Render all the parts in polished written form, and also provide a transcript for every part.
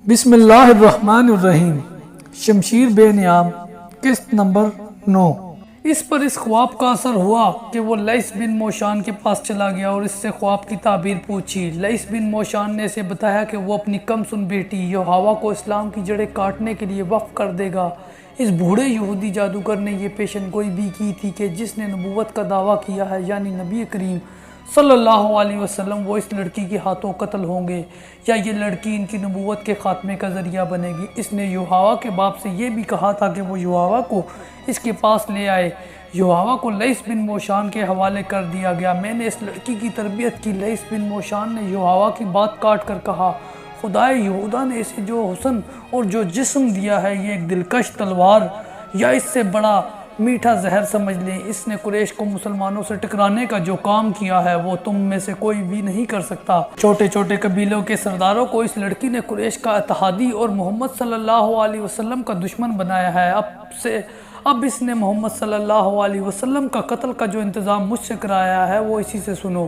بسم اللہ الرحمن الرحیم۔ شمشیر بے نیام، قسط نمبر 9۔ اس پر اس خواب کا اثر ہوا کہ وہ لیث بن موشان کے پاس چلا گیا اور اس سے خواب کی تعبیر پوچھی۔ لیث بن موشان نے اسے بتایا کہ وہ اپنی کم سن بیٹی یوحوا کو اسلام کی جڑیں کاٹنے کے لیے وقف کر دے گا۔ اس بوڑھے یہودی جادوگر نے یہ پیشن گوئی بھی کی تھی کہ جس نے نبوت کا دعویٰ کیا ہے یعنی نبی کریم صلی اللہ علیہ وسلم، وہ اس لڑکی کے ہاتھوں قتل ہوں گے یا یہ لڑکی ان کی نبوت کے خاتمے کا ذریعہ بنے گی۔ اس نے یوحوا کے باپ سے یہ بھی کہا تھا کہ وہ یوحوا کو اس کے پاس لے آئے۔ یوحوا کو لیث بن موشان کے حوالے کر دیا گیا۔ میں نے اس لڑکی کی تربیت کی۔ لیث بن موشان نے یوحوا کی بات کاٹ کر کہا، خدائے یہودا نے اسے جو حسن اور جو جسم دیا ہے یہ ایک دلکش تلوار یا اس سے بڑا میٹھا زہر سمجھ لیں۔ اس نے قریش کو مسلمانوں سے ٹکرانے کا جو کام کیا ہے وہ تم میں سے کوئی بھی نہیں کر سکتا۔ چھوٹے چھوٹے قبیلوں کے سرداروں کو اس لڑکی نے قریش کا اتحادی اور محمد صلی اللہ علیہ وسلم کا دشمن بنایا ہے۔ اب اس نے محمد صلی اللہ علیہ وسلم کا قتل کا جو انتظام مجھ سے کرایا ہے وہ اسی سے سنو۔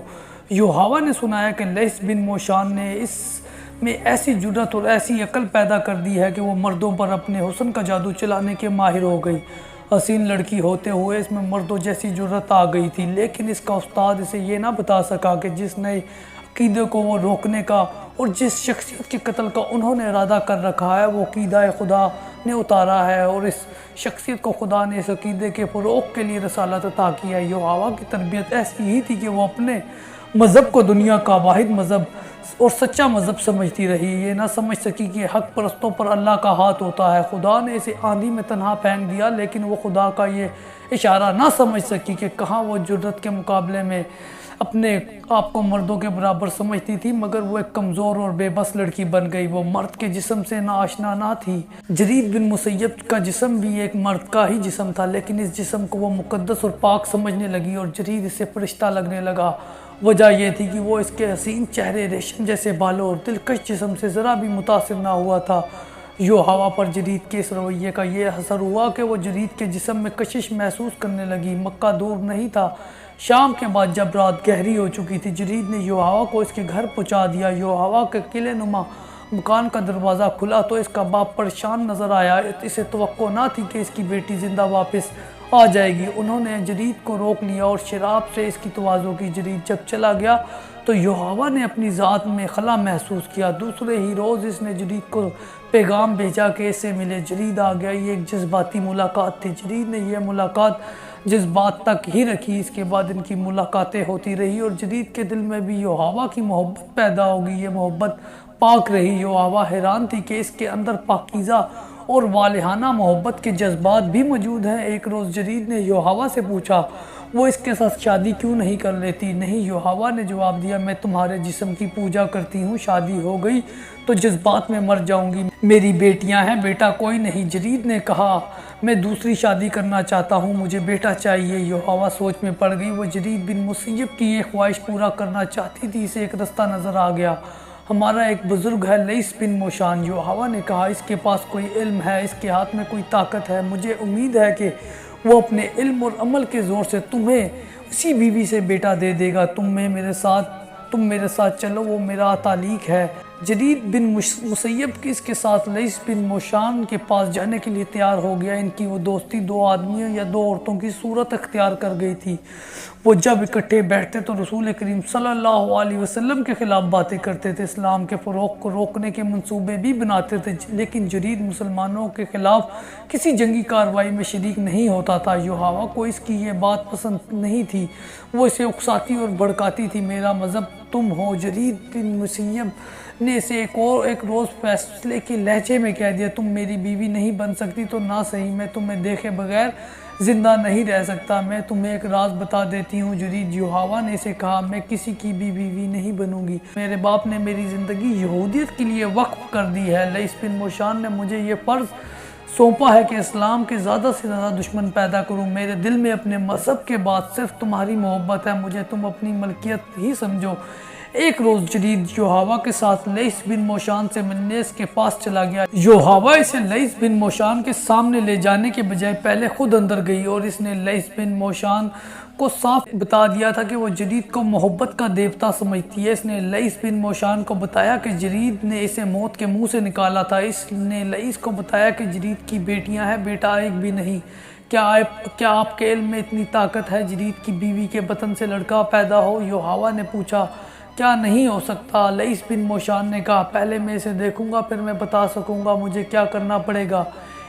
یوحوا نے سنایا کہ لیث بن موشان نے اس میں ایسی جرأت اور ایسی عقل پیدا کر دی ہے کہ وہ مردوں پر اپنے حسن کا جادو چلانے کے ماہر ہو گئی۔ حسین لڑکی ہوتے ہوئے اس میں مردوں جیسی جرأت آ گئی تھی، لیکن اس کا استاد اسے یہ نہ بتا سکا کہ جس نئے عقیدے کو وہ روکنے کا اور جس شخصیت کے قتل کا انہوں نے ارادہ کر رکھا ہے وہ عقیدہ خدا نے اتارا ہے، اور اس شخصیت کو خدا نے اس عقیدے کے فروغ کے لیے رسالت عطا کیا۔ یوحوا کی تربیت ایسی ہی تھی کہ وہ اپنے مذہب کو دنیا کا واحد مذہب اور سچا مذہب سمجھتی رہی، یہ نہ سمجھ سکی کہ حق پرستوں پر اللہ کا ہاتھ ہوتا ہے۔ خدا نے اسے آندھی میں تنہا پھینک دیا، لیکن وہ خدا کا یہ اشارہ نہ سمجھ سکی کہ کہاں وہ جرأت کے مقابلے میں اپنے آپ کو مردوں کے برابر سمجھتی تھی، مگر وہ ایک کمزور اور بے بس لڑکی بن گئی۔ وہ مرد کے جسم سے نہ آشنا نہ تھی۔ جرید بن مسیب کا جسم بھی ایک مرد کا ہی جسم تھا، لیکن اس جسم کو وہ مقدس اور پاک سمجھنے لگی اور جرید اسے فرشتہ لگنے لگا۔ وجہ یہ تھی کہ وہ اس کے حسین چہرے، ریشم جیسے بالوں اور دلکش جسم سے ذرا بھی متاثر نہ ہوا تھا۔ یوحوا پر جرید کے اس رویے کا یہ اثر ہوا کہ وہ جرید کے جسم میں کشش محسوس کرنے لگی۔ مکہ دور نہیں تھا۔ شام کے بعد جب رات گہری ہو چکی تھی، جرید نے یوحوا کو اس کے گھر پہنچا دیا۔ یوحوا کے قلعے نما مکان کا دروازہ کھلا تو اس کا باپ پریشان نظر آیا۔ اسے توقع نہ تھی کہ اس کی بیٹی زندہ واپس آ جائے گی۔ انہوں نے جرید کو روک لیا اور شراب سے اس کی تواضع کی۔ جرید جب چلا گیا تو یوحوا نے اپنی ذات میں خلا محسوس کیا۔ دوسرے ہی روز اس نے جرید کو پیغام بھیجا کہ اس سے ملے۔ جرید آ گیا۔ یہ ایک جذباتی ملاقات تھی۔ جرید نے یہ ملاقات جذبات تک ہی رکھی۔ اس کے بعد ان کی ملاقاتیں ہوتی رہی اور جرید کے دل میں بھی یوحوا کی محبت پیدا ہوگی۔ یہ محبت پاک رہی۔ یوحوا حیران تھی کہ اس کے اندر پاکیزہ اور والہانہ محبت کے جذبات بھی موجود ہیں۔ ایک روز جرید نے یوحوا سے پوچھا وہ اس کے ساتھ شادی کیوں نہیں کر لیتی؟ نہیں، یوحوا نے جواب دیا، میں تمہارے جسم کی پوجا کرتی ہوں، شادی ہو گئی تو جذبات میں مر جاؤں گی، میری بیٹیاں ہیں، بیٹا کوئی نہیں۔ جرید نے کہا میں دوسری شادی کرنا چاہتا ہوں، مجھے بیٹا چاہیے۔ یوحوا سوچ میں پڑ گئی۔ وہ جرید بن مسیب کی یہ خواہش پورا کرنا چاہتی تھی۔ اسے ایک رستہ نظر آ گیا۔ ہمارا ایک بزرگ ہے لیث بن موشان، یوحوا نے کہا، اس کے پاس کوئی علم ہے، اس کے ہاتھ میں کوئی طاقت ہے۔ مجھے امید ہے کہ وہ اپنے علم اور عمل کے زور سے تمہیں اسی بیوی سے بیٹا دے دے گا۔ تم میرے ساتھ چلو، وہ میرا تعلیق ہے۔ جرید بن مسیب اس کے ساتھ لیث بن موشان کے پاس جانے کے لیے تیار ہو گیا۔ ان کی وہ دوستی دو آدمیوں یا دو عورتوں کی صورت اختیار کر گئی تھی۔ وہ جب اکٹھے بیٹھتے تو رسول کریم صلی اللہ علیہ وسلم کے خلاف باتیں کرتے تھے، اسلام کے فروغ کو روکنے کے منصوبے بھی بناتے تھے، لیکن جرید مسلمانوں کے خلاف کسی جنگی کارروائی میں شریک نہیں ہوتا تھا۔ یوحوا کو اس کی یہ بات پسند نہیں تھی، وہ اسے اکساتی اور بھڑکاتی تھی۔ میرا مذہب تم ہو، جرید بن مسیب نے اسے ایک روز فیصلے کے لہجے میں کہہ دیا، تم میری بیوی نہیں بن سکتی تو نہ صحیح، میں تمہیں دیکھے بغیر زندہ نہیں رہ سکتا۔ میں تمہیں ایک راز بتا دیتی ہوں جرید، یوحوا نے اسے کہا، میں کسی کی بھی بیوی نہیں بنوں گی۔ میرے باپ نے میری زندگی یہودیت کے لیے وقف کر دی ہے۔ لیث بن موشان نے مجھے یہ فرض سونپا ہے کہ اسلام کے زیادہ سے زیادہ دشمن پیدا کروں۔ میرے دل میں اپنے مذہب کے بعد صرف تمہاری محبت ہے، مجھے تم اپنی ملکیت ہی سمجھو۔ ایک روز جرید یوحوا کے ساتھ لیس بن موشان سے ملنے اس کے پاس چلا گیا۔ یوحوا اسے لیس بن موشان کے سامنے لے جانے کے بجائے پہلے خود اندر گئی اور اس نے لیس بن موشان کو صاف بتا دیا تھا کہ وہ جرید کو محبت کا دیوتا سمجھتی ہے۔ اس نے لیس بن موشان کو بتایا کہ جرید نے اسے موت کے منہ سے نکالا تھا۔ اس نے لیس کو بتایا کہ جرید کی بیٹیاں ہیں، بیٹا ایک بھی نہیں۔ کیا آپ کے علم میں اتنی طاقت ہے جرید کی بیوی کے بطن سے لڑکا پیدا ہو؟ یوحوا نے پوچھا۔ کیا نہیں ہو سکتا؟ لیس بن موشان نے کہا، پہلے میں اسے دیکھوں گا، پھر میں بتا سکوں گا مجھے کیا کرنا پڑے گا۔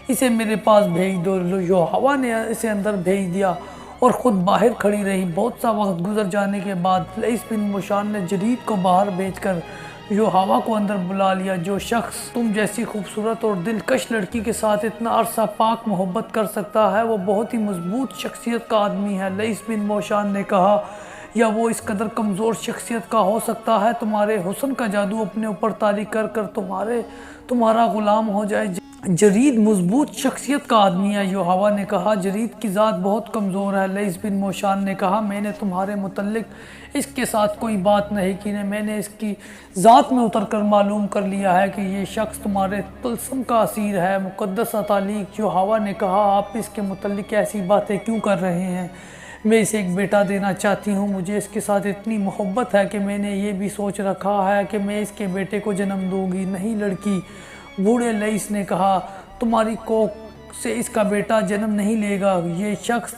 اسے میرے پاس بھیج دو۔ یوحوا نے اسے اندر بھیج دیا اور خود باہر کھڑی رہی۔ بہت سا وقت گزر جانے کے بعد لیس بن موشان نے جرید کو باہر بھیج کر یوحوا کو اندر بلا لیا۔ جو شخص تم جیسی خوبصورت اور دلکش لڑکی کے ساتھ اتنا عرصہ پاک محبت کر سکتا ہے وہ بہت ہی مضبوط شخصیت کا آدمی ہے۔ لیس بن موشان نے کہا، یا وہ اس قدر کمزور شخصیت کا ہو سکتا ہے؟ تمہارے حسن کا جادو اپنے اوپر طاری کر کر تمہارا غلام ہو جائے۔ جرید مضبوط شخصیت کا آدمی ہے، یوحوا نے کہا۔ جرید کی ذات بہت کمزور ہے، لیس بن موشان نے کہا۔ میں نے تمہارے متعلق اس کے ساتھ کوئی بات نہیں کی، میں نے اس کی ذات میں اتر کر معلوم کر لیا ہے کہ یہ شخص تمہارے طلسم کا اسیر ہے۔ مقدس اتالیق، یوحوا نے کہا، آپ اس کے متعلق ایسی باتیں کیوں کر رہے ہیں؟ میں اسے ایک بیٹا دینا چاہتی ہوں۔ مجھے اس کے ساتھ اتنی محبت ہے کہ میں نے یہ بھی سوچ رکھا ہے کہ میں اس کے بیٹے کو جنم دوں گی۔ نہیں لڑکی، بوڑھے لیس نے کہا، تمہاری کوکھ سے اس کا بیٹا جنم نہیں لے گا۔ یہ شخص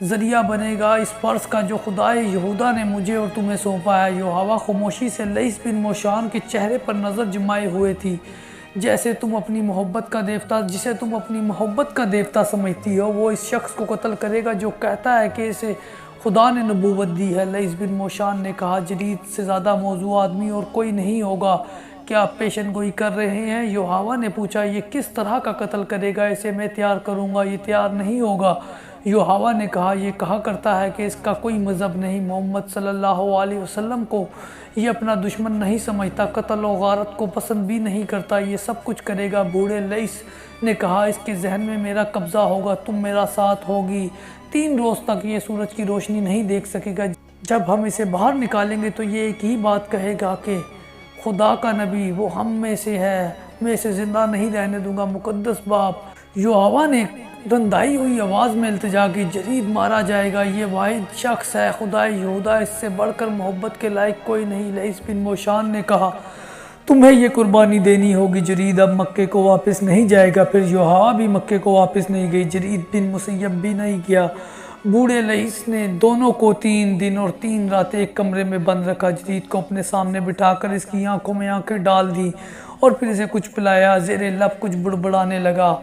ذریعہ بنے گا اس فرض کا جو خدائے یہودا نے مجھے اور تمہیں سونپا ہے۔ یوحوا خاموشی سے لیس بن موشان کے چہرے پر نظر جمائے ہوئے تھی۔ جسے تم اپنی محبت کا دیوتا سمجھتی ہو، وہ اس شخص کو قتل کرے گا جو کہتا ہے کہ اسے خدا نے نبوت دی ہے۔ لیس بن موشان نے کہا، جرید سے زیادہ موضوع آدمی اور کوئی نہیں ہوگا۔ کیا آپ پیشن گوئی کر رہے ہیں؟ یوحوا نے پوچھا۔ یہ کس طرح کا قتل کرے گا؟ اسے میں تیار کروں گا، یہ تیار نہیں ہوگا۔ یوحوا نے کہا، یہ کہا کرتا ہے کہ اس کا کوئی مذہب نہیں، محمد صلی اللہ علیہ وسلم کو یہ اپنا دشمن نہیں سمجھتا، قتل و غارت کو پسند بھی نہیں کرتا، یہ سب کچھ کرے گا۔ بوڑھے لیس نے کہا، اس کے ذہن میں میرا قبضہ ہوگا، تم میرا ساتھ ہوگی۔ 3 روز تک یہ سورج کی روشنی نہیں دیکھ سکے گا۔ جب ہم اسے باہر نکالیں گے تو یہ ایک ہی بات کہے گا کہ خدا کا نبی وہ ہم میں سے ہے، میں اسے زندہ نہیں رہنے دوں گا۔ مقدس باپ، یوحوا نے رندائی ہوئی آواز میں التجا کی، جرید مارا جائے گا، یہ واحد شخص ہے، خدائے یہودا، اس سے بڑھ کر محبت کے لائق کوئی نہیں۔ لیس بن موشان نے کہا، تمہیں یہ قربانی دینی ہوگی۔ جرید اب مکے کو واپس نہیں جائے گا۔ پھر یوحوا بھی مکے کو واپس نہیں گئی، جرید بن مسیب بھی نہیں گیا۔ بوڑھے لیس نے دونوں کو 3 دن اور 3 راتیں ایک کمرے میں بند رکھا، جرید کو اپنے سامنے بٹھا کر اس کی آنکھوں میں آنکھیں ڈال دی اور پھر اسے کچھ پلایا۔ زیر لب کچھ بڑبڑانے لگا۔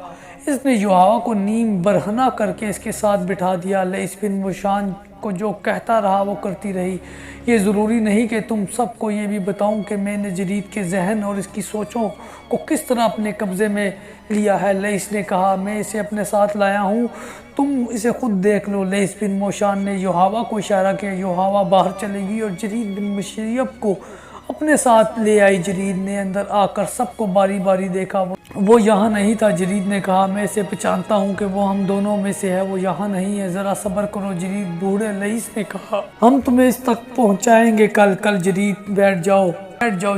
اس نے یوحوا کو نیم برہنہ کر کے اس کے ساتھ بٹھا دیا۔ لیس بن موشان کو جو کہتا رہا وہ کرتی رہی۔ یہ ضروری نہیں کہ تم سب کو یہ بھی بتاؤں کہ میں نے جرید کے ذہن اور اس کی سوچوں کو کس طرح اپنے قبضے میں لیا ہے۔ لیس نے کہا، میں اسے اپنے ساتھ لایا ہوں، تم اسے خود دیکھ لو۔ لیس بن موشان نے یوحوا کو اشارہ کیا، یوحوا باہر چلے گئی اور جرید بن مشیب کو اپنے ساتھ لے آئی۔ جرید نے اندر آ کر سب کو باری باری دیکھا، وہ یہاں نہیں تھا۔ جرید نے کہا، میں اسے پہچانتا ہوں کہ وہ ہم دونوں میں سے ہے، وہ یہاں نہیں ہے، ذرا صبر کرو جرید۔ بوڑھے لیس نے کہا، ہم تمہیں اس تک پہنچائیں گے کل جرید، بیٹھ جاؤ۔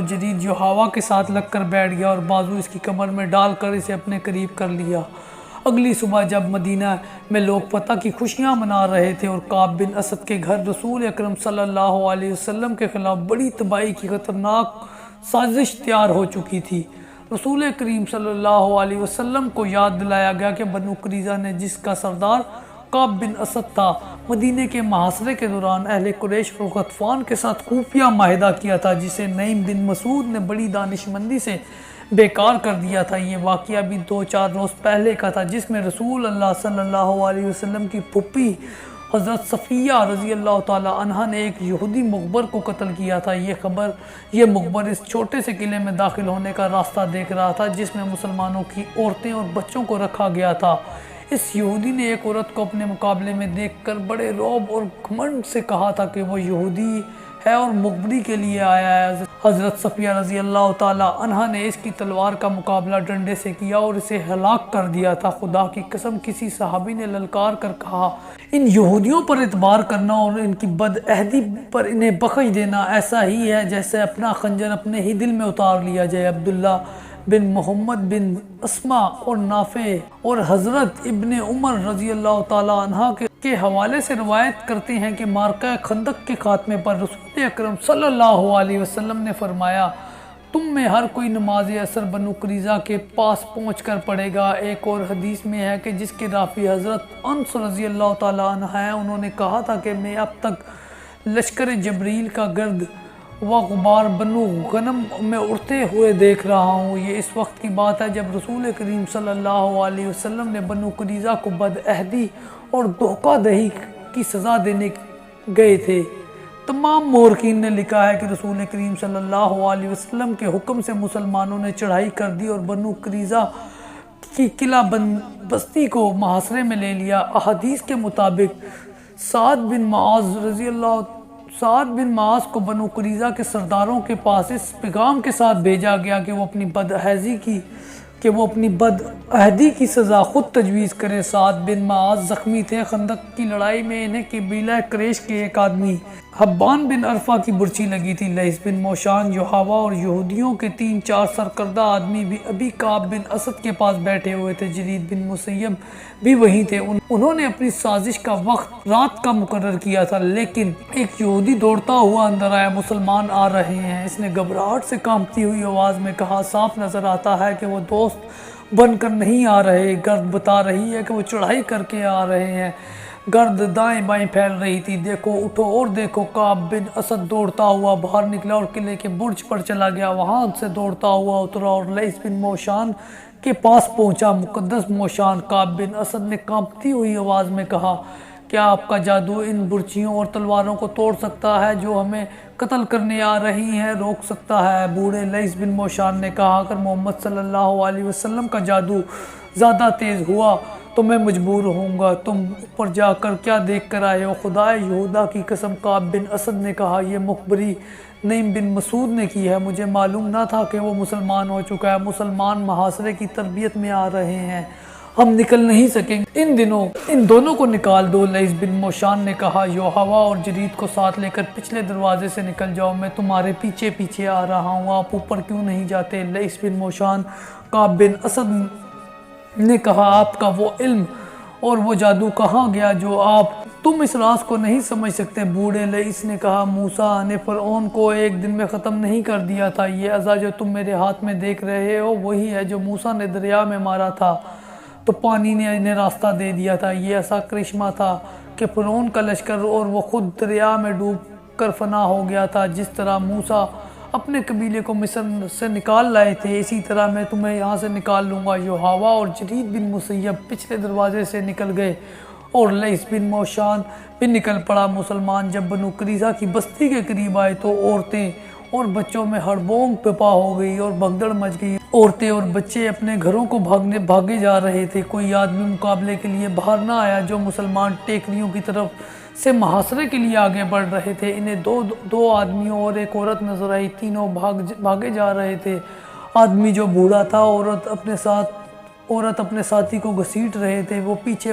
جرید یوحوا کے ساتھ لگ کر بیٹھ گیا اور بازو اس کی کمر میں ڈال کر اسے اپنے قریب کر لیا۔ اگلی صبح جب مدینہ میں لوگ فتح کی خوشیاں منا رہے تھے اور کعب بن اسد کے گھر رسول اکرم صلی اللہ علیہ وسلم کے خلاف بڑی تباہی کی خطرناک سازش تیار ہو چکی تھی، رسول کریم صلی اللہ علیہ وسلم کو یاد دلایا گیا کہ بنو قریظہ نے، جس کا سردار کعب بن اسد تھا، مدینے کے محاصرے کے دوران اہل قریش اور غطفان کے ساتھ خفیہ معاہدہ کیا تھا، جسے نعیم بن مسعود نے بڑی دانشمندی سے بیکار کر دیا تھا۔ یہ واقعہ بھی 2-4 روز پہلے کا تھا، جس میں رسول اللہ صلی اللہ علیہ وسلم کی پھوپھی حضرت صفیہ رضی اللہ تعالی عنہا نے ایک یہودی مخبر کو قتل کیا تھا۔ یہ مخبر اس چھوٹے سے قلعے میں داخل ہونے کا راستہ دیکھ رہا تھا جس میں مسلمانوں کی عورتیں اور بچوں کو رکھا گیا تھا۔ اس یہودی نے ایک عورت کو اپنے مقابلے میں دیکھ کر بڑے رعب اور گھمنڈ سے کہا تھا کہ وہ یہودی ہے اور مخبری کے لیے آیا ہے۔ حضرت صفیہ رضی اللہ تعالی عنہا نے اس کی تلوار کا مقابلہ ڈنڈے سے کیا اور اسے ہلاک کر دیا تھا۔ خدا کی قسم کسی صحابی نے للکار کر کہا، ان یہودیوں پر اعتبار کرنا اور ان کی بد عہدی پر انہیں بخش دینا ایسا ہی ہے جیسے اپنا خنجر اپنے ہی دل میں اتار لیا جائے۔ عبداللہ بن محمد بن اسما اور نافع اور حضرت ابن عمر رضی اللہ تعالی عنہ کے حوالے سے روایت کرتے ہیں کہ معرکہ خندق کے خاتمے پر رسول اکرم صلی اللہ علیہ وسلم نے فرمایا، تم میں ہر کوئی نماز عصر بنو قریظہ کے پاس پہنچ کر پڑھے گا۔ ایک اور حدیث میں ہے کہ جس کے راوی حضرت انس رضی اللہ تعالی عنہ ہیں، انہوں نے کہا تھا کہ میں اب تک لشکر جبریل کا گرد و غبار بنو غنم میں اڑتے ہوئے دیکھ رہا ہوں۔ یہ اس وقت کی بات ہے جب رسول کریم صلی اللہ علیہ وسلم نے بنو قریظہ کو بد عہدی اور دھوکہ دہی کی سزا دینے گئے تھے۔ تمام مورخین نے لکھا ہے کہ رسول کریم صلی اللہ علیہ وسلم کے حکم سے مسلمانوں نے چڑھائی کر دی اور بنو قریظہ کی قلعہ بستی کو محاصرے میں لے لیا۔ احادیث کے مطابق سعد بن معاذ کو بنو قریظہ کے سرداروں کے پاس اس پیغام کے ساتھ بھیجا گیا کہ وہ اپنی بد عہدی کی سزا خود تجویز کریں۔ سعد بن معاذ زخمی تھے۔ خندق کی لڑائی میں انہیں قبیلہ قریش کے ایک آدمی حبان بن عرفہ کی برچی لگی تھی۔ لیث بن موشان، یحاوہ اور یہودیوں کے 3-4 سرکردہ آدمی بھی ابھی کعب بن اسد کے پاس بیٹھے ہوئے تھے۔ جرید بن مسیم بھی وہیں تھے۔ انہوں نے اپنی سازش کا وقت رات کا مقرر کیا تھا، لیکن ایک یہودی دوڑتا ہوا اندر آیا، مسلمان آ رہے ہیں۔ اس نے گھبراہٹ سے کانپتی ہوئی آواز میں کہا، صاف نظر آتا ہے کہ وہ دوست بن کر نہیں آ رہے، گرد بتا رہی ہے کہ وہ چڑھائی کر کے آ رہے ہیں۔ گرد دائیں بائیں پھیل رہی تھی۔ دیکھو، اٹھو اور دیکھو۔ کعب بن اسد دوڑتا ہوا باہر نکلا اور قلعے کے برج پر چلا گیا۔ وہاں سے دوڑتا ہوا اترا اور لیث بن موشان کے پاس پہنچا۔ مقدس موشان، کعب بن اسد نے کانپتی ہوئی آواز میں کہا، کیا آپ کا جادو ان برچیوں اور تلواروں کو توڑ سکتا ہے جو ہمیں قتل کرنے آ رہی ہیں، روک سکتا ہے؟ بوڑھے لیث بن موشان نے کہا، اگر محمد صلی اللہ علیہ وسلم کا جادو زیادہ تیز ہوا تو میں مجبور ہوں گا۔ تم اوپر جا کر کیا دیکھ کر آئے ہو؟ خدائے یہودا کی قسم، کعب بن اسد نے کہا، یہ مخبری نعیم بن مسعود نے کی ہے۔ مجھے معلوم نہ تھا کہ وہ مسلمان ہو چکا ہے۔ مسلمان محاصرے کی تربیت میں آ رہے ہیں، ہم نکل نہیں سکیں گے۔ ان دونوں کو نکال دو۔ لیث بن موشان نے کہا، یحاوہ اور جرید کو ساتھ لے کر پچھلے دروازے سے نکل جاؤ، میں تمہارے پیچھے پیچھے آ رہا ہوں۔ آپ اوپر کیوں نہیں جاتے؟ لیث بن موشان، کعب بن اسد نے کہا، آپ کا وہ علم اور وہ جادو کہاں گیا جو تم اس راز کو نہیں سمجھ سکتے؟ بوڑھے لیث نے کہا، موسیٰ نے فرعون کو ایک دن میں ختم نہیں کر دیا تھا۔ یہ عصا جو تم میرے ہاتھ میں دیکھ رہے ہو وہی ہے جو موسیٰ نے دریا میں مارا تھا تو پانی نے انہیں راستہ دے دیا تھا۔ یہ عصا کرشمہ تھا کہ فرعون کا لشکر اور وہ خود دریا میں ڈوب کر فنا ہو گیا تھا۔ جس طرح موسیٰ اپنے قبیلے کو مصر سے نکال لائے تھے، اسی طرح میں تمہیں یہاں سے نکال لوں گا۔ یحاوہ اور جرید بن مسیب پچھلے دروازے سے نکل گئے اور لیث بن موشان بھی نکل پڑا۔ مسلمان جب بنو قریظہ کی بستی کے قریب آئے تو عورتیں اور بچوں میں ہڑبونگ پپا ہو گئی اور بھگدڑ مچ گئی۔ عورتیں اور بچے اپنے گھروں کو بھاگے جا رہے تھے۔ کوئی آدمی مقابلے کے لیے باہر نہ آیا۔ جو مسلمان ٹیکریوں کی طرف سے محاصرے کے لیے آگے بڑھ رہے تھے، انہیں دو آدمیوں اور ایک عورت نظر آئی۔ تینوں بھاگے جا رہے تھے۔ آدمی جو بوڑھا تھا، عورت اپنے ساتھی کو گھسیٹ رہے تھے۔ وہ پیچھے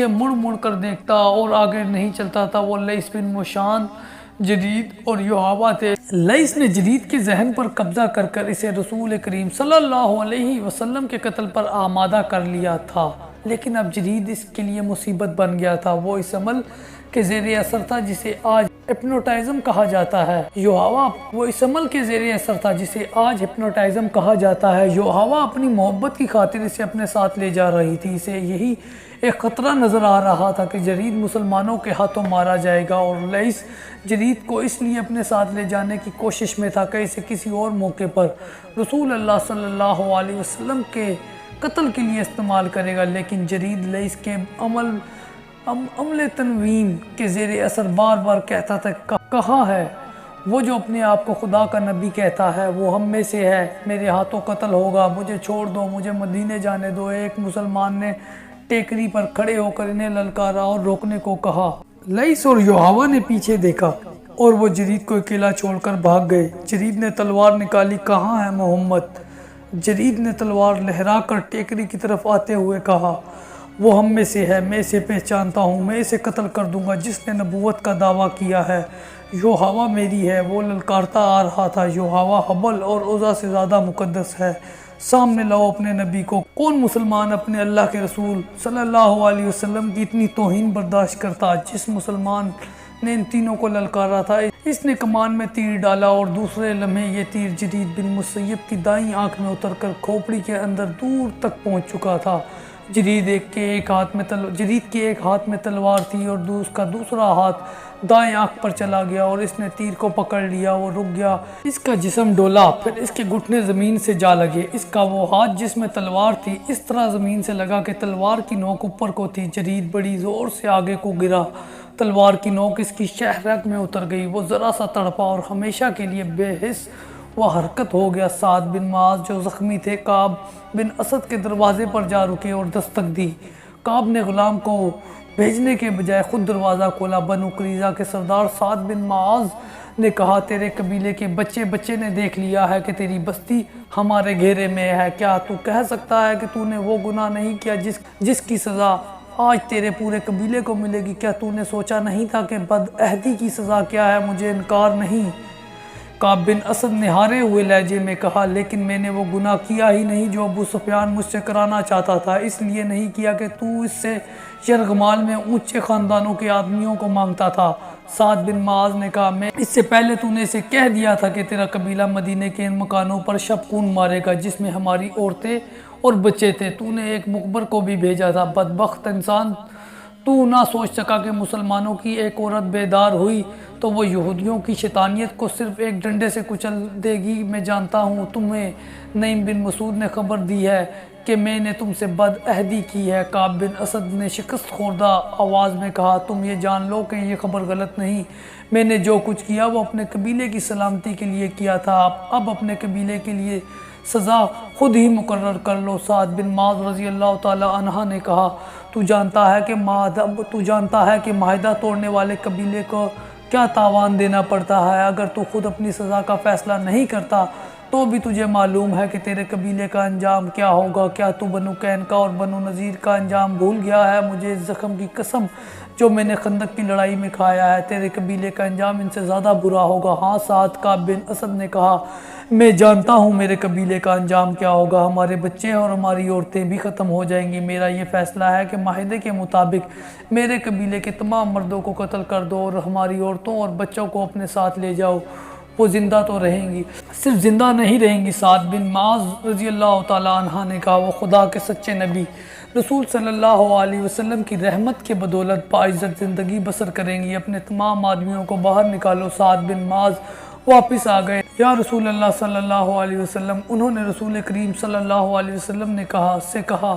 مڑ مڑ کر دیکھتا اور آگے نہیں چلتا تھا۔ وہ لیث بن موشان، جرید اور یحاوہ تھے۔ لیث نے جرید کے ذہن پر قبضہ کر اسے رسول کریم صلی اللہ علیہ وسلم کے قتل پر آمادہ کر لیا تھا، لیکن اب جرید اس کے لیے مصیبت بن گیا تھا۔ وہ اس عمل کے زیر اثر تھا جسے آج ہپنوٹائزم کہا جاتا ہے۔ یحاوہ اپنی محبت کی خاطر اسے اپنے ساتھ لے جا رہی تھی۔ اسے یہی ایک خطرہ نظر آ رہا تھا کہ جرید مسلمانوں کے ہاتھوں مارا جائے گا، اور لیث جرید کو اس لیے اپنے ساتھ لے جانے کی کوشش میں تھا کہ اسے کسی اور موقع پر رسول اللہ صلی اللہ علیہ وسلم کے قتل کے لیے استعمال کرے گا۔ لیکن جرید لیث کے عمل تنویم کے زیر اثر بار بار کہتا تھا، کہاں ہے وہ جو اپنے آپ کو خدا کا نبی کہتا ہے؟ وہ ہم میں سے ہے، میرے ہاتھوں قتل ہوگا، مجھے چھوڑ دو، مجھے مدینے جانے دو۔ ایک مسلمان نے ٹیکری پر کھڑے ہو کر انہیں للکارا اور روکنے کو کہا۔ لیث اور یحاوہ نے پیچھے دیکھا اور وہ جرید کو اکیلا چھوڑ کر بھاگ گئے۔ جرید نے تلوار نکالی، کہاں ہے محمد؟ جرید نے تلوار لہرا کر ٹیکری کی طرف آتے ہوئے کہا، وہ ہم میں سے ہے، میں اسے پہچانتا ہوں، میں اسے قتل کر دوں گا جس نے نبوت کا دعویٰ کیا ہے۔ یوحوا میری ہے۔ وہ للکارتا آ رہا تھا، یوحوا حبل اور عزا سے زیادہ مقدس ہے، سامنے لاؤ اپنے نبی کو۔ کون مسلمان اپنے اللہ کے رسول صلی اللہ علیہ وسلم کی اتنی توہین برداشت کرتا؟ جس مسلمان نے ان تینوں کو للکارا تھا، اس نے کمان میں تیر ڈالا اور دوسرے لمحے یہ تیر جرید بن مسیب کی دائیں آنکھ میں اتر کر کھوپڑی کے اندر دور تک پہنچ چکا تھا۔ جرید کے ایک ہاتھ میں تلوار تھی اور اس کا دوسرا ہاتھ دائیں آنکھ پر چلا گیا اور اس نے تیر کو پکڑ لیا۔ وہ رک گیا، اس کا جسم ڈولا، پھر اس کے گھٹنے زمین سے جا لگے۔ اس کا وہ ہاتھ جس میں تلوار تھی اس طرح زمین سے لگا کہ تلوار کی نوک اوپر کو تھی۔ جرید بڑی زور سے آگے کو گرا، تلوار کی نوک اس کی شہ رگ میں اتر گئی۔ وہ ذرا سا تڑپا اور ہمیشہ کے لیے بے حس و حرکت ہو گیا۔ سعد بن معاذ جو زخمی تھے کعب بن اسد کے دروازے پر جا رکے اور دستک دی۔ کعب نے غلام کو بھیجنے کے بجائے خود دروازہ کھولا۔ بنو قریظہ کے سردار سعد بن معاذ نے کہا، تیرے قبیلے کے بچے نے دیکھ لیا ہے کہ تیری بستی ہمارے گھیرے میں ہے۔ کیا تو کہہ سکتا ہے کہ تو نے وہ گناہ نہیں کیا جس کی سزا آج تیرے پورے قبیلے کو ملے گی؟ کیا تو نے سوچا نہیں تھا کہ بد عہدی کی سزا کیا ہے؟ مجھے انکار نہیں۔ کعب بن اسد نے ہارے ہوئے لہجے میں کہا، لیکن میں نے وہ گناہ کیا ہی نہیں جو ابو سفیان مجھ سے کرانا چاہتا تھا۔ اس لیے نہیں کیا کہ تو اس سے یرغمال میں اونچے خاندانوں کے آدمیوں کو مانگتا تھا۔ سعد بن معاذ نے کہا، میں اس سے پہلے تو نے اسے کہہ دیا تھا کہ تیرا قبیلہ مدینے کے ان مکانوں پر شبخون مارے گا جس میں ہماری عورتیں اور بچے تھے۔ تو نے ایک مخبر کو بھی بھیجا تھا۔ بدبخت انسان، تو نہ سوچ سکا کہ مسلمانوں کی ایک عورت بیدار ہوئی تو وہ یہودیوں کی شیطانیت کو صرف ایک ڈنڈے سے کچل دے گی۔ میں جانتا ہوں تمہیں نعیم بن مسعود نے خبر دی ہے کہ میں نے تم سے بد عہدی کی ہے۔ کعب بن اسد نے شکست خوردہ آواز میں کہا، تم یہ جان لو کہ یہ خبر غلط نہیں۔ میں نے جو کچھ کیا وہ اپنے قبیلے کی سلامتی کے لیے کیا تھا۔ اب اپنے قبیلے کے لیے سزا خود ہی مقرر کر لو۔ سعد بن معاذ رضی اللہ تعالی عنہ نے کہا، تو جانتا ہے کہ معاہدہ توڑنے والے قبیلے کو کیا تاوان دینا پڑتا ہے؟ اگر تو خود اپنی سزا کا فیصلہ نہیں کرتا تو بھی تجھے معلوم ہے کہ تیرے قبیلے کا انجام کیا ہوگا۔ کیا تو بنو قینقاع اور بنو نذیر کا انجام بھول گیا ہے؟ مجھے اس زخم کی قسم جو میں نے خندق کی لڑائی میں کھایا ہے، تیرے قبیلے کا انجام ان سے زیادہ برا ہوگا۔ ہاں سعد، کعب بن اسد نے کہا، میں جانتا ہوں میرے قبیلے کا انجام کیا ہوگا۔ ہمارے بچے اور ہماری عورتیں بھی ختم ہو جائیں گی۔ میرا یہ فیصلہ ہے کہ معاہدے کے مطابق میرے قبیلے کے تمام مردوں کو قتل کر دو اور ہماری عورتوں اور بچوں کو اپنے ساتھ لے جاؤ۔ وہ زندہ تو رہیں گی، صرف زندہ نہیں رہیں گی۔ سعد بن معاذ رضی اللہ تعالی عنہ نے کہا، وہ خدا کے سچے نبی رسول صلی اللہ علیہ وسلم کی رحمت کے بدولت باعزت زندگی بسر کریں گی۔ اپنے تمام آدمیوں کو باہر نکالو۔ سعد بن معاذ واپس آ گئے۔ یا رسول اللہ صلی اللہ علیہ وسلم، انہوں نے رسول کریم صلی اللہ علیہ وسلم نے کہا،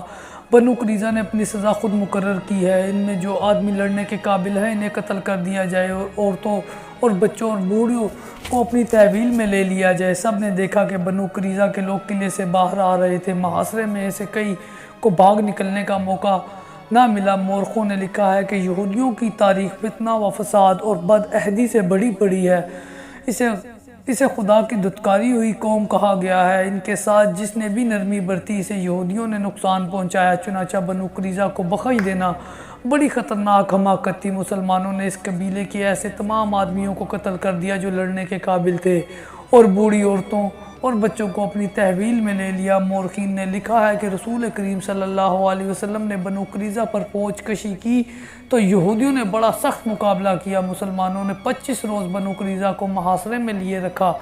بنو قریظہ نے اپنی سزا خود مقرر کی ہے۔ ان میں جو آدمی لڑنے کے قابل ہے انہیں قتل کر دیا جائے اور عورتوں اور بچوں اور بوڑھوں کو اپنی تحویل میں لے لیا جائے۔ سب نے دیکھا کہ بنو قریظہ کے لوگ قلعے سے باہر آ رہے تھے۔ محاصرے میں سے کئی کو بھاگ نکلنے کا موقع نہ ملا۔ مورخوں نے لکھا ہے کہ یہودیوں کی تاریخ فتنہ و فساد اور بد عہدی سے بڑی پڑی ہے۔ اسے خدا کی دھتکاری ہوئی قوم کہا گیا ہے۔ ان کے ساتھ جس نے بھی نرمی برتی اسے یہودیوں نے نقصان پہنچایا۔ چنانچہ بنو قریظہ کو بخش دینا بڑی خطرناک حماقت تھی۔ مسلمانوں نے اس قبیلے کے ایسے تمام آدمیوں کو قتل کر دیا جو لڑنے کے قابل تھے اور بوڑھی عورتوں اور بچوں کو اپنی تحویل میں لے لیا۔ مورخین نے لکھا ہے کہ رسول کریم صلی اللہ علیہ وسلم نے بنو قریظہ پر فوج کشی کی تو یہودیوں نے بڑا سخت مقابلہ کیا۔ مسلمانوں نے 25 روز بنو قریظہ کو محاصرے میں لیے رکھا۔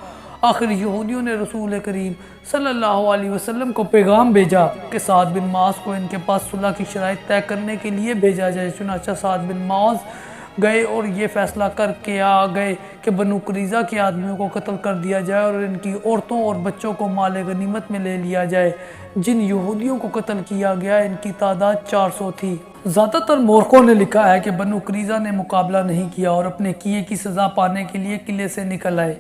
آخر یہودیوں نے رسول کریم صلی اللہ علیہ وسلم کو پیغام بھیجا کہ سعد بن معاذ کو ان کے پاس صلح کی شرائط طے کرنے کے لیے بھیجا جائے۔ چنانچہ سعد بن معاذ گئے اور یہ فیصلہ کر کے آ گئے کہ بنو قریظہ کے آدمیوں کو قتل کر دیا جائے اور ان کی عورتوں اور بچوں کو مال غنیمت میں لے لیا جائے۔ جن یہودیوں کو قتل کیا گیا ان کی تعداد 400 تھی۔ زیادہ تر مورخوں نے لکھا ہے کہ بنو قریظہ نے مقابلہ نہیں کیا اور اپنے کیے کی سزا پانے کے لیے قلعے سے نکل آئے۔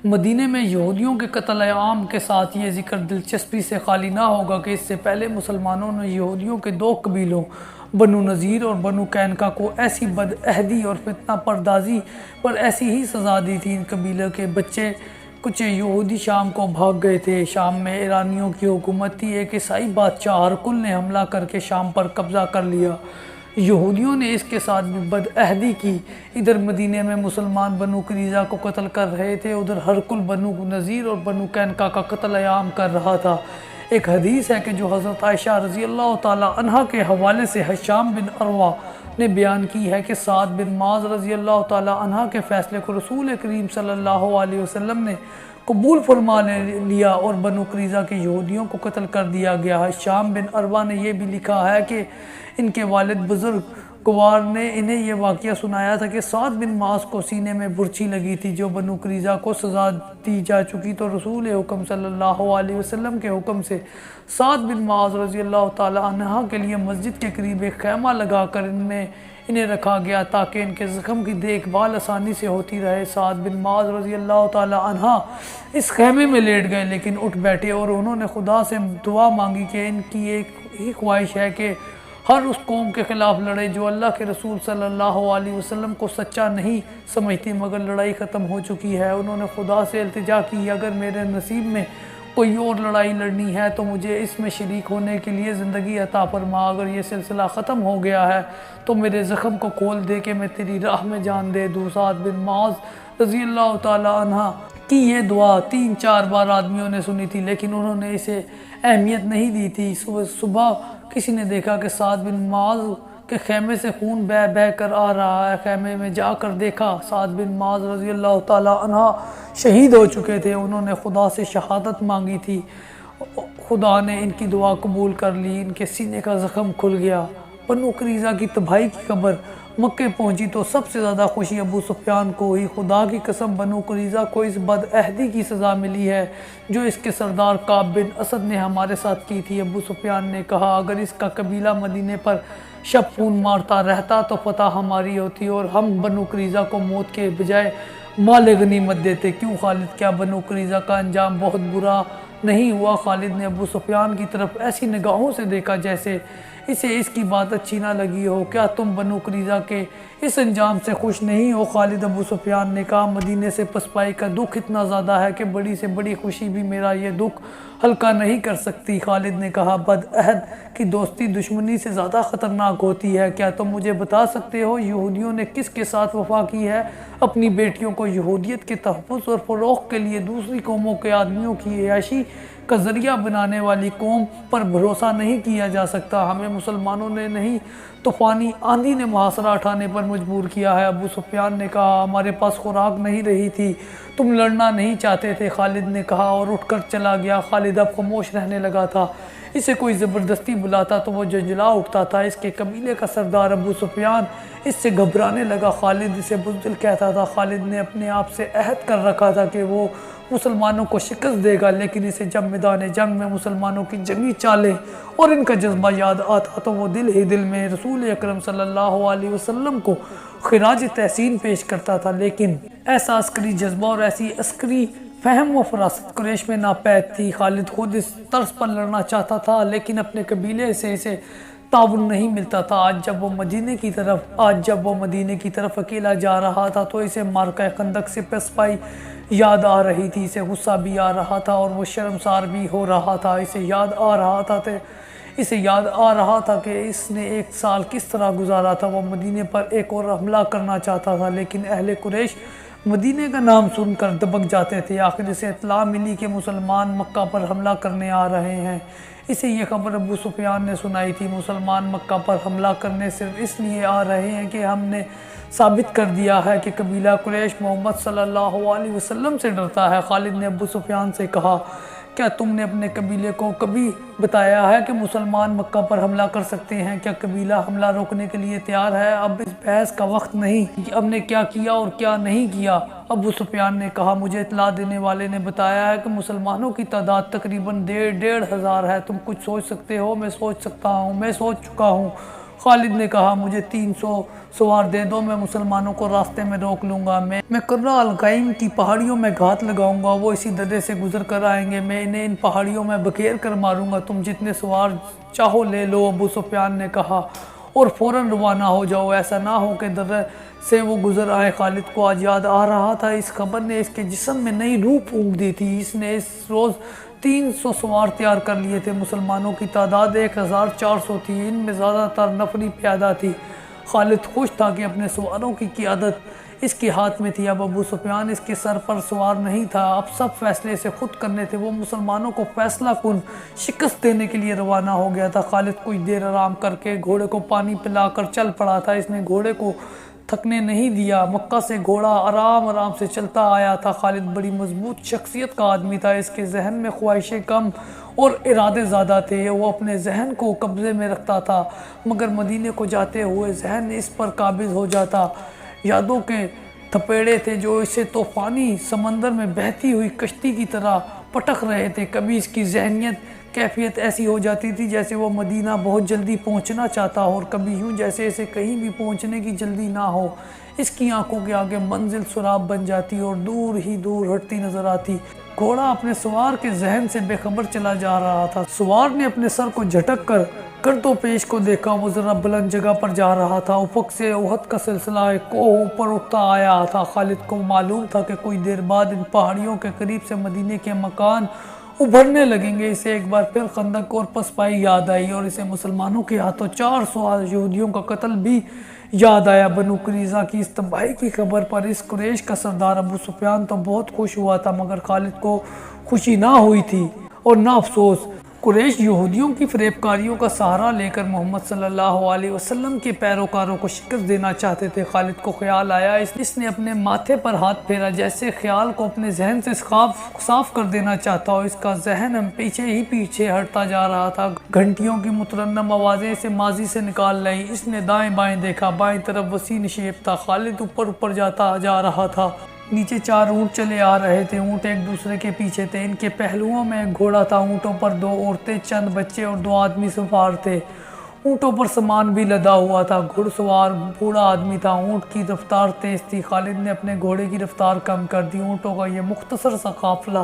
مدینے میں یہودیوں کے قتل عام کے ساتھ یہ ذکر دلچسپی سے خالی نہ ہوگا کہ اس سے پہلے مسلمانوں نے یہودیوں کے دو قبیلوں بنو نذیر اور بنو قینقاع کو ایسی بدعہدی اور فتنہ پردازی پر ایسی ہی سزا دی تھی۔ ان قبیلوں کے بچے کچھ یہودی شام کو بھاگ گئے تھے۔ شام میں ایرانیوں کی حکومت تھی۔ ایک عیسائی بادشاہ ہرقل نے حملہ کر کے شام پر قبضہ کر لیا۔ یہودیوں نے اس کے ساتھ بھی بدعہدی کی۔ ادھر مدینے میں مسلمان بنو قریظہ کو قتل کر رہے تھے، ادھر ہرقل بنو نذیر اور بنو قینقاع کا قتل عام کر رہا تھا۔ ایک حدیث ہے کہ جو حضرت عائشہ رضی اللہ تعالی عنہ کے حوالے سے ہشام بن عروہ نے بیان کی ہے کہ سعد بن معاذ رضی اللہ تعالی عنہ کے فیصلے کو رسول کریم صلی اللہ علیہ وسلم نے قبول فرما لیا اور بنو قریظہ کے یہودیوں کو قتل کر دیا گیا۔ ہشام بن عروہ نے یہ بھی لکھا ہے کہ ان کے والد بزرگ گوار نے انہیں یہ واقعہ سنایا تھا کہ سعد بن معاذ کو سینے میں برچھی لگی تھی جو بنو قریظہ کو سزا دی جا چکی، تو رسول حکم صلی اللہ علیہ وسلم کے حکم سے سعد بن معاذ رضی اللہ تعالی عنہ کے لیے مسجد کے قریب ایک خیمہ لگا کر انہیں رکھا گیا تاکہ ان کے زخم کی دیکھ بھال آسانی سے ہوتی رہے۔ سعد بن معاذ رضی اللہ تعالی عنہ اس خیمے میں لیٹ گئے لیکن اٹھ بیٹھے اور انہوں نے خدا سے دعا مانگی کہ ان کی ایک ہی خواہش ہے کہ ہر اس قوم کے خلاف لڑے جو اللہ کے رسول صلی اللہ علیہ وسلم کو سچا نہیں سمجھتی، مگر لڑائی ختم ہو چکی ہے۔ انہوں نے خدا سے التجا کی اگر میرے نصیب میں کوئی اور لڑائی لڑنی ہے تو مجھے اس میں شریک ہونے کے لیے زندگی عطا فرما، اگر یہ سلسلہ ختم ہو گیا ہے تو میرے زخم کو کھول دے کہ میں تیری راہ میں جان دے دوں۔ سعد بن معاذ رضی اللہ تعالی عنہ کی یہ دعا 3-4 بار آدمیوں نے سنی تھی لیکن انہوں نے اسے اہمیت نہیں دی تھی۔ صبح کسی نے دیکھا کہ سعد بن معاذ کے خیمے سے خون بہہ بہہ کر آ رہا ہے۔ خیمے میں جا کر دیکھا سعد بن معاذ رضی اللہ تعالی عنہ شہید ہو چکے تھے۔ انہوں نے خدا سے شہادت مانگی تھی، خدا نے ان کی دعا قبول کر لی، ان کے سینے کا زخم کھل گیا۔ بنو قریظہ کی تباہی کی خبر مکے پہنچی تو سب سے زیادہ خوشی ابو سفیان کو ہوئی۔ خدا کی قسم بنو قریظہ کو اس بدعہدی کی سزا ملی ہے جو اس کے سردار کعب بن اسد نے ہمارے ساتھ کی تھی۔ ابو سفیان نے کہا اگر اس کا قبیلہ مدینے پر شب خون مارتا رہتا تو فتح ہماری ہوتی اور ہم بنو قریظہ کو موت کے بجائے مال غنیمت دیتے۔ کیوں خالد، کیا بنو قریظہ کا انجام بہت برا نہیں ہوا؟ خالد نے ابو سفیان کی طرف ایسی نگاہوں سے دیکھا جیسے اسے اس کی بات اچھی نہ لگی ہو۔ کیا تم بنو قریظہ کے اس انجام سے خوش نہیں ہو؟ خالد، ابو سفیان نے کہا مدینے سے پسپائی کا دکھ اتنا زیادہ ہے کہ بڑی سے بڑی خوشی بھی میرا یہ دکھ ہلکا نہیں کر سکتی۔ خالد نے کہا بدعہد کی دوستی دشمنی سے زیادہ خطرناک ہوتی ہے۔ کیا تم مجھے بتا سکتے ہو یہودیوں نے کس کے ساتھ وفا کی ہے؟ اپنی بیٹیوں کو یہودیت کے تحفظ اور فروغ کے لیے دوسری قوموں کے آدمیوں کی عیاشی کا ذریعہ بنانے والی قوم پر بھروسہ نہیں کیا جا سکتا۔ ہمیں مسلمانوں نے نہیں طوفانی آندھی نے محاصرہ اٹھانے پر مجبور کیا ہے۔ ابو سفیان نے کہا ہمارے پاس خوراک نہیں رہی تھی، تم لڑنا نہیں چاہتے تھے، خالد نے کہا اور اٹھ کر چلا گیا۔ خالد اب خاموش رہنے لگا تھا، اسے کوئی زبردستی بلاتا تو وہ جھنجھلا اٹھتا تھا۔ اس کے قبیلے کا سردار ابو سفیان اس سے گھبرانے لگا۔ خالد اسے بزدل کہتا تھا۔ خالد نے اپنے آپ سے عہد کر رکھا تھا کہ وہ مسلمانوں کو شکست دے گا، لیکن اسے جب میدان جنگ میں مسلمانوں کی جنگی چالیں اور ان کا جذبہ یاد آتا تو وہ دل ہی دل میں رسول اکرم صلی اللہ علیہ وسلم کو خراج تحسین پیش کرتا تھا۔ لیکن ایسا عسکری جذبہ اور ایسی عسکری فہم و فراست قریش میں ناپید تھی۔ خالد خود اس طرز پر لڑنا چاہتا تھا لیکن اپنے قبیلے سے اسے تعاون نہیں ملتا تھا۔ آج جب وہ مدینے کی طرف اکیلا جا رہا تھا تو اسے معرکہ خندق سے پسپائی یاد آ رہی تھی۔ اسے غصہ بھی آ رہا تھا اور وہ شرمسار بھی ہو رہا تھا۔ اسے یاد آ رہا تھا کہ اس نے 1 سال کس طرح گزارا تھا۔ وہ مدینے پر ایک اور حملہ کرنا چاہتا تھا لیکن اہل قریش مدینے کا نام سن کر دبک جاتے تھے۔ آخر اسے اطلاع ملی کہ مسلمان مکہ پر حملہ کرنے آ رہے ہیں۔ اسے یہ خبر ابو سفیان نے سنائی تھی۔ مسلمان مکہ پر حملہ کرنے صرف اس لیے آ رہے ہیں کہ ہم نے ثابت کر دیا ہے کہ قبیلہ قریش محمد صلی اللہ علیہ وسلم سے ڈرتا ہے۔ خالد نے ابو سفیان سے کہا کیا تم نے اپنے قبیلے کو کبھی بتایا ہے کہ مسلمان مکہ پر حملہ کر سکتے ہیں؟ کیا قبیلہ حملہ روکنے کے لیے تیار ہے؟ اب اس بحث کا وقت نہیں کہ ہم نے کیا کیا اور کیا نہیں کیا۔ ابو سفیان نے کہا مجھے اطلاع دینے والے نے بتایا ہے کہ مسلمانوں کی تعداد تقریباً 1,500 ہے۔ تم کچھ سوچ سکتے ہو؟ میں سوچ چکا ہوں۔ خالد نے کہا مجھے 300 سوار دے دو، میں مسلمانوں کو راستے میں روک لوں گا، میں قرہ القیم کی پہاڑیوں میں گھات لگاؤں گا، وہ اسی درے سے گزر کر آئیں گے، میں انہیں ان پہاڑیوں میں بکھیر کر ماروں گا، تم جتنے سوار چاہو لے لو۔ ابو سفیان نے کہا اور فوراً روانہ ہو جاؤ، ایسا نہ ہو کہ درے سے وہ گزر آئے۔ خالد کو آج یاد آ رہا تھا اس خبر نے اس کے جسم میں نئی روح پھونک دی تھی۔ اس نے اس روز 300 سوار تیار کر لیے تھے۔ مسلمانوں کی تعداد 1400 تھی، ان میں زیادہ تر نفری پیادہ تھی۔ خالد خوش تھا کہ اپنے سواروں کی قیادت اس کے ہاتھ میں تھی۔ اب ابو سفیان اس کے سر پر سوار نہیں تھا، اب سب فیصلے سے خود کرنے تھے۔ وہ مسلمانوں کو فیصلہ کن شکست دینے کے لیے روانہ ہو گیا تھا۔ خالد کچھ دیر آرام کر کے گھوڑے کو پانی پلا کر چل پڑا تھا۔ اس نے گھوڑے کو تھکنے نہیں دیا۔ مکہ سے گھوڑا آرام سے چلتا آیا تھا۔ خالد بڑی مضبوط شخصیت کا آدمی تھا، اس کے ذہن میں خواہشیں کم اور ارادے زیادہ تھے۔ وہ اپنے ذہن کو قبضے میں رکھتا تھا، مگر مدینے کو جاتے ہوئے ذہن اس پر قابض ہو جاتا۔ یادوں کے تھپیڑے تھے جو اسے طوفانی سمندر میں بہتی ہوئی کشتی کی طرح پٹک رہے تھے۔ کبھی اس کی ذہنیت کیفیت ایسی ہو جاتی تھی جیسے وہ مدینہ بہت جلدی پہنچنا چاہتا ہو، اور کبھی یوں جیسے اسے کہیں بھی پہنچنے کی جلدی نہ ہو۔ اس کی آنکھوں کے آگے منزل سراب بن جاتی اور دور ہی دور ہٹتی نظر آتی۔ گھوڑا اپنے سوار کے ذہن سے بے خبر چلا جا رہا تھا۔ سوار نے اپنے سر کو جھٹک کر گرد و پیش کو دیکھا، وہ ذرا بلند جگہ پر جا رہا تھا۔ افق سے احد کا سلسلہ ایک کوہ اوپر اٹھتا آیا تھا۔ خالد کو معلوم تھا کہ کچھ دیر بعد ان پہاڑیوں کے قریب سے مدینے کے مکان ابھرنے لگیں گے۔ اسے ایک بار پھر خندق اور پسپائی یاد آئی، اور اسے مسلمانوں کے ہاتھوں 400 یہودیوں کا قتل بھی یاد آیا۔ بنو قریظہ کی اس تباہی کی خبر پر اس قریش کا سردار ابو سفیان تو بہت خوش ہوا تھا، مگر خالد کو خوشی نہ ہوئی تھی اور نہ افسوس۔ قریش یہودیوں کی فریب کاریوں کا سہارا لے کر محمد صلی اللہ علیہ وسلم کے پیروکاروں کو شکست دینا چاہتے تھے۔ خالد کو خیال آیا، اس نے اپنے ماتھے پر ہاتھ پھیرا جیسے خیال کو اپنے ذہن سے صاف کر دینا چاہتا ہو۔ اس کا ذہن پیچھے ہٹتا جا رہا تھا۔ گھنٹیوں کی مترنم آوازیں اسے ماضی سے نکال لائیں۔ اس نے دائیں بائیں دیکھا، بائیں طرف وسیع نشیب تھا۔ خالد اوپر جاتا جا رہا تھا۔ نیچے 4 اونٹ چلے آ رہے تھے، اونٹ ایک دوسرے کے پیچھے تھے۔ ان کے پہلوؤں میں ایک گھوڑا تھا، اونٹوں پر 2 عورتیں، چند بچے اور 2 آدمی سوار تھے۔ اونٹوں پر سامان بھی لدا ہوا تھا۔ گھڑ سوار بوڑھا آدمی تھا، اونٹ کی رفتار تیز تھی۔ خالد نے اپنے گھوڑے کی رفتار کم کر دی۔ اونٹوں کا یہ مختصر سا قافلہ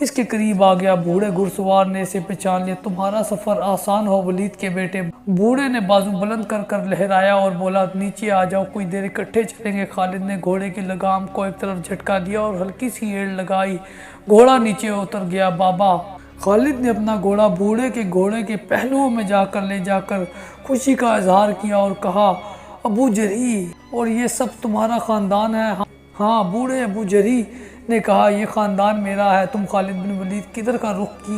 اس کے قریب آ گیا۔ بوڑھے گھڑ سوار نے اسے پہچان لیا۔ تمہارا سفر آسان ہو ولید کے بیٹے۔ بوڑھے نے بازو بلند کر لہرایا اور بولا نیچے آ جاؤ، کچھ دیر اکٹھے چلیں گے۔ خالد نے گھوڑے کی لگام کو ایک طرف جھٹکا دیا اور ہلکی سی ایڑ لگائی، گھوڑا نیچے اتر گیا۔ بابا، خالد نے اپنا گھوڑا بوڑھے کے گھوڑے کے پہلوؤں میں لے جا کر خوشی کا اظہار کیا اور کہا ابو جرحی، اور یہ سب تمہارا خاندان ہے؟ ہاں، بوڑھے ابو جرحی نے کہا یہ خاندان میرا ہے۔ تم خالد بن ولید کدھر کا رخ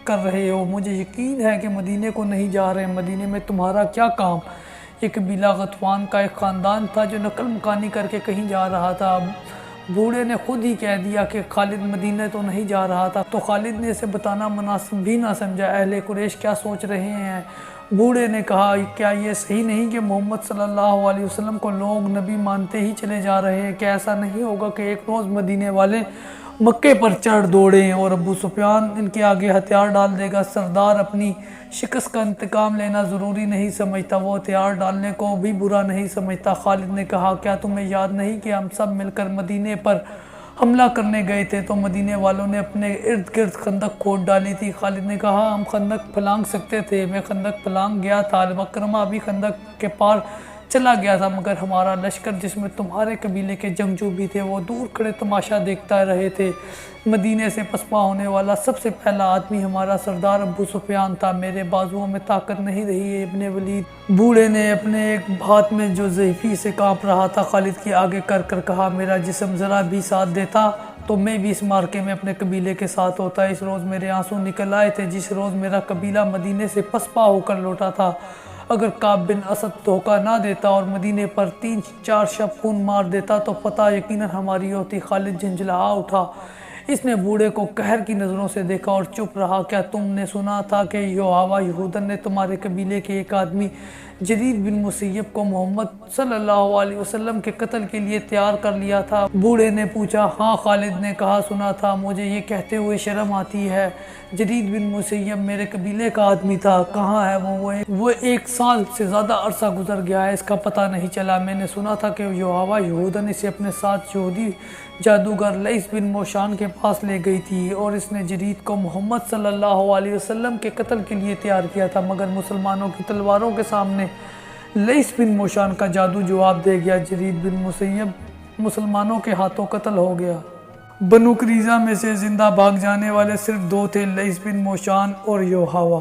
کر رہے ہو؟ مجھے یقین ہے کہ مدینے کو نہیں جا رہے۔ مدینے میں تمہارا کیا کام؟ یہ قبیلہ غطفان کا ایک خاندان تھا جو نقل مکانی کر کے کہیں جا رہا تھا۔ بوڑھے نے خود ہی کہہ دیا کہ خالد مدینہ تو نہیں جا رہا تھا، تو خالد نے اسے بتانا مناسب بھی نہ سمجھا۔ اہل قریش کیا سوچ رہے ہیں؟ بوڑھے نے کہا کیا یہ صحیح نہیں کہ محمد صلی اللہ علیہ وسلم کو لوگ نبی مانتے ہی چلے جا رہے ہیں؟ کہ ایسا نہیں ہوگا کہ ایک روز مدینے والے مکے پر چڑھ دوڑیں اور ابو سفیان ان کے آگے ہتھیار ڈال دے گا؟ سردار اپنی شکست کا انتقام لینا ضروری نہیں سمجھتا، وہ ہتھیار ڈالنے کو بھی برا نہیں سمجھتا۔ خالد نے کہا کیا تمہیں یاد نہیں کہ ہم سب مل کر مدینے پر حملہ کرنے گئے تھے تو مدینے والوں نے اپنے ارد گرد خندق کھود ڈالی تھی؟ خالد نے کہا ہم خندق پھلانگ سکتے تھے، میں خندق پھلانگ گیا تھا، مکرمہ بھی خندق کے پار چلا گیا تھا، مگر ہمارا لشکر جس میں تمہارے قبیلے کے جنگجو بھی تھے وہ دور کھڑے تماشا دیکھتا رہے تھے۔ مدینے سے پسپا ہونے والا سب سے پہلا آدمی ہمارا سردار ابو سفیان تھا۔ میرے بازوؤں میں طاقت نہیں رہی ابن ولید۔ بوڑھے نے اپنے ایک ہاتھ میں جو ضعیفی سے کانپ رہا تھا خالد کے آگے کر کہا میرا جسم ذرا بھی ساتھ دیتا تو میں بھی اس مارکے میں اپنے قبیلے کے ساتھ ہوتا۔ اس روز میرے آنسو نکل آئے تھے جس روز میرا قبیلہ مدینے سے پسپا ہو کر لوٹا تھا۔ اگر کعب بن اسد دھوکہ نہ دیتا اور مدینے پر 3-4 شب خون مار دیتا تو فتح یقیناً ہماری ہوتی۔ خالد جھنجھلا اٹھا۔ اس نے بوڑھے کو قہر کی نظروں سے دیکھا اور چپ رہا۔ کیا تم نے سنا تھا کہ یوآوا یہودن نے تمہارے قبیلے کے ایک آدمی جریر بن مسیب کو محمد صلی اللہ علیہ وسلم کے قتل کے لیے تیار کر لیا تھا۔ بوڑھے نے پوچھا، ہاں خالد نے کہا سنا تھا، مجھے یہ کہتے ہوئے شرم آتی ہے۔ جریر بن مسیب میرے قبیلے کا آدمی تھا، کہاں ہے وہ 1 سال سے زیادہ عرصہ گزر گیا ہے، اس کا پتہ نہیں چلا۔ میں نے سنا تھا کہ یوحوا یہودن اسے اپنے ساتھ یہودی جادوگر لیث بن موشان کے پاس لے گئی تھی اور اس نے جرید کو محمد صلی اللہ علیہ وسلم کے قتل کے لیے تیار کیا تھا، مگر مسلمانوں کی تلواروں کے سامنے لیث بن موشان کا جادو جواب دے گیا۔ جرید بن مسیب مسلمانوں کے ہاتھوں قتل ہو گیا۔ بنو قریظہ میں سے زندہ بھاگ جانے والے صرف 2 تھے، لیث بن موشان اور یوحوا۔